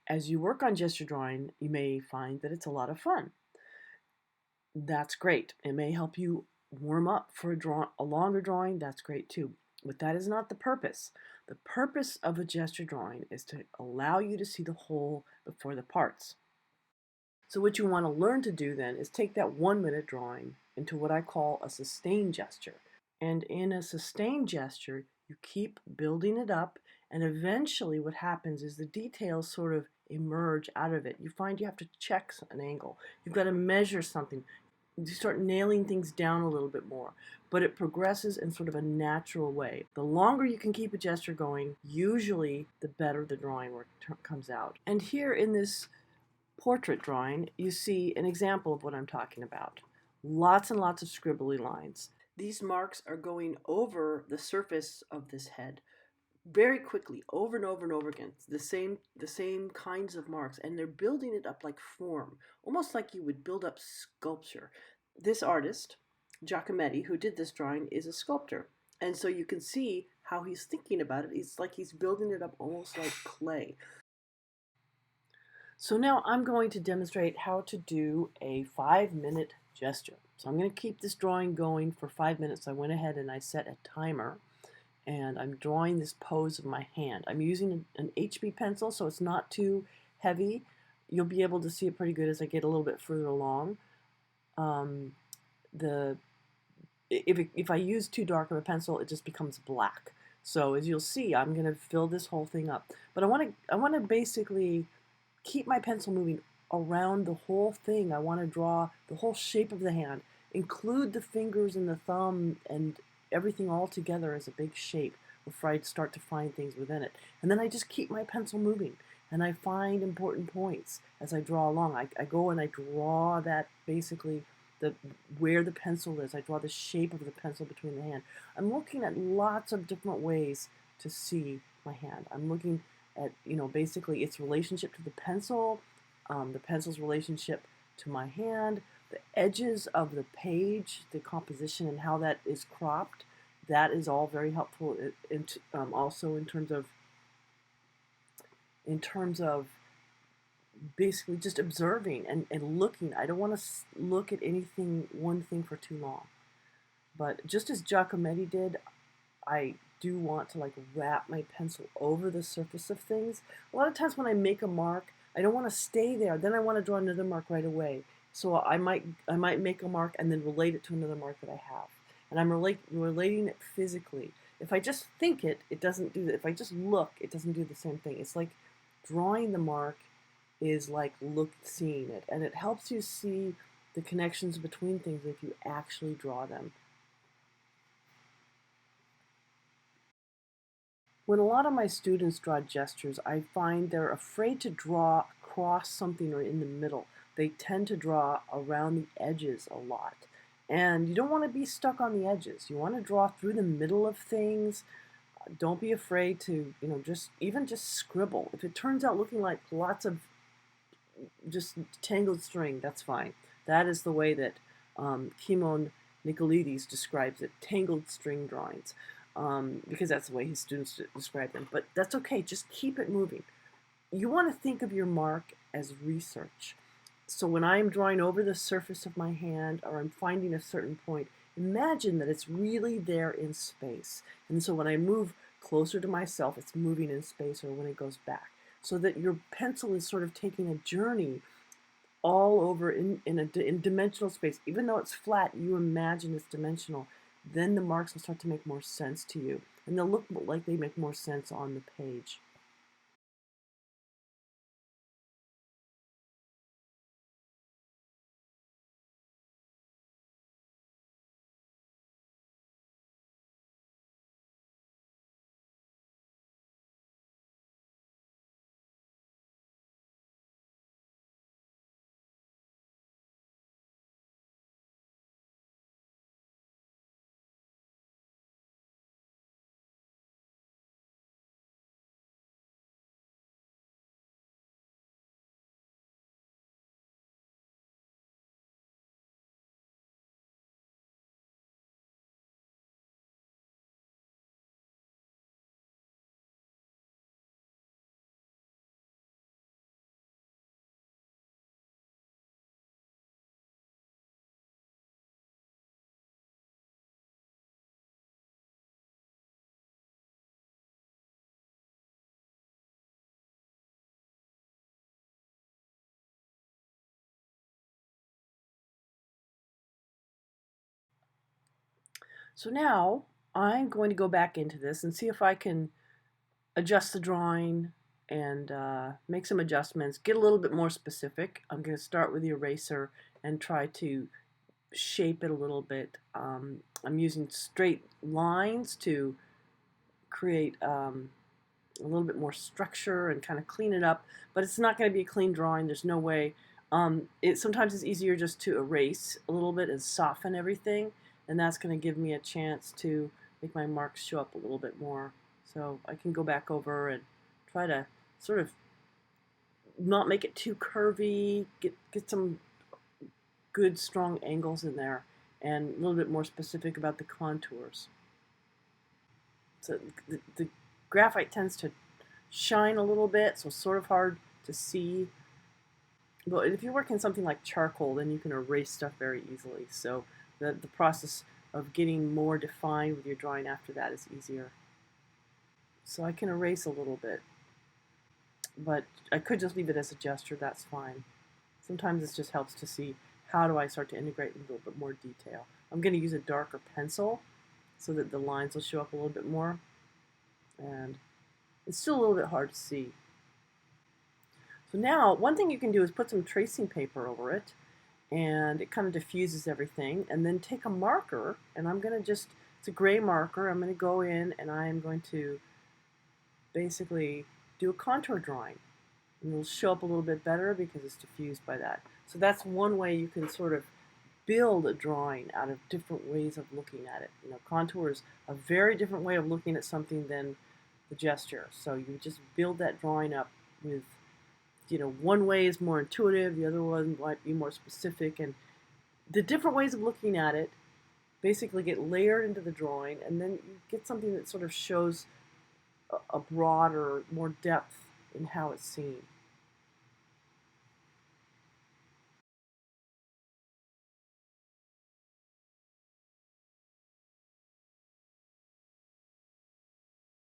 As you work on gesture drawing, you may find that it's a lot of fun. That's great. It may help you warm up for a longer drawing. That's great too. But that is not the purpose. The purpose of a gesture drawing is to allow you to see the whole before the parts. So what you want to learn to do then is take that 1 minute drawing into what I call a sustained gesture. And in a sustained gesture, you keep building it up, and eventually what happens is the details sort of emerge out of it. You find you have to check an angle. You've got to measure something. You start nailing things down a little bit more, but it progresses in sort of a natural way. The longer you can keep a gesture going, usually the better the drawing work comes out. And here in this portrait drawing, you see an example of what I'm talking about. Lots and lots of scribbly lines. These marks are going over the surface of this head very quickly, over and over and over again. It's the same kinds of marks, and they're building it up like form, almost like you would build up sculpture. This artist, Giacometti, who did this drawing, is a sculptor. And so you can see how he's thinking about it. It's like he's building it up almost like clay. So now I'm going to demonstrate how to do a 5 minute gesture. So I'm going to keep this drawing going for 5 minutes. I went ahead and I set a timer, and I'm drawing this pose of my hand. I'm using an HB pencil, so it's not too heavy. You'll be able to see it pretty good as I get a little bit further along. If I use too dark of a pencil, it just becomes black. So as you'll see, I'm going to fill this whole thing up. But I want to basically keep my pencil moving around the whole thing. I want to draw the whole shape of the hand, include the fingers and the thumb and everything all together as a big shape before I start to find things within it. And then I just keep my pencil moving, and I find important points as I draw along. I go and I draw that basically where the pencil is. I draw the shape of the pencil between the hand. I'm looking at lots of different ways to see my hand. I'm looking at, basically its relationship to the pencil's relationship to my hand, the edges of the page, the composition and how that is cropped. That is all very helpful also in terms of basically just observing and looking. I don't want to look at one thing for too long. But just as Giacometti did, I do want to like wrap my pencil over the surface of things. A lot of times when I make a mark, I don't want to stay there. Then I want to draw another mark right away. So I might make a mark and then relate it to another mark that I have. And I'm relating it physically. If I just think it, it doesn't do that. If I just look, it doesn't do the same thing. It's like drawing the mark is like seeing it. And it helps you see the connections between things if you actually draw them. When a lot of my students draw gestures, I find they're afraid to draw across something or in the middle. They tend to draw around the edges a lot. And you don't want to be stuck on the edges. You want to draw through the middle of things. Don't be afraid to, just scribble. If it turns out looking like lots of just tangled string, that's fine. That is the way that Kimon Nicolaides describes it, tangled string drawings, because that's the way his students describe them. But that's okay, just keep it moving. You want to think of your mark as research. So when I'm drawing over the surface of my hand or I'm finding a certain point, imagine that it's really there in space. And so when I move closer to myself, it's moving in space, or when it goes back. So that your pencil is sort of taking a journey all over in dimensional space. Even though it's flat, you imagine it's dimensional. Then the marks will start to make more sense to you, and they'll look like they make more sense on the page. So now I'm going to go back into this and see if I can adjust the drawing and make some adjustments, get a little bit more specific. I'm going to start with the eraser and try to shape it a little bit. I'm using straight lines to create a little bit more structure and kind of clean it up, but it's not going to be a clean drawing. There's no way. Sometimes it's easier just to erase a little bit and soften everything, and that's going to give me a chance to make my marks show up a little bit more. So I can go back over and try to sort of not make it too curvy, get some good strong angles in there, and a little bit more specific about the contours. So the graphite tends to shine a little bit, so it's sort of hard to see. But if you work in something like charcoal, then you can erase stuff very easily. So the process of getting more defined with your drawing after that is easier. So I can erase a little bit, but I could just leave it as a gesture, that's fine. Sometimes it just helps to see how do I start to integrate in a little bit more detail. I'm going to use a darker pencil so that the lines will show up a little bit more. And it's still a little bit hard to see. So now, one thing you can do is put some tracing paper over it, and it kind of diffuses everything. And then take a marker, and I'm going to just, it's a gray marker, I'm going to go in and I'm going to basically do a contour drawing. And it'll show up a little bit better because it's diffused by that. So that's one way you can sort of build a drawing out of different ways of looking at it. You know, contour is a very different way of looking at something than the gesture. So you just build that drawing up with, you know, one way is more intuitive, the other one might be more specific, and the different ways of looking at it basically get layered into the drawing, and then you get something that sort of shows a broader, more depth in how it's seen.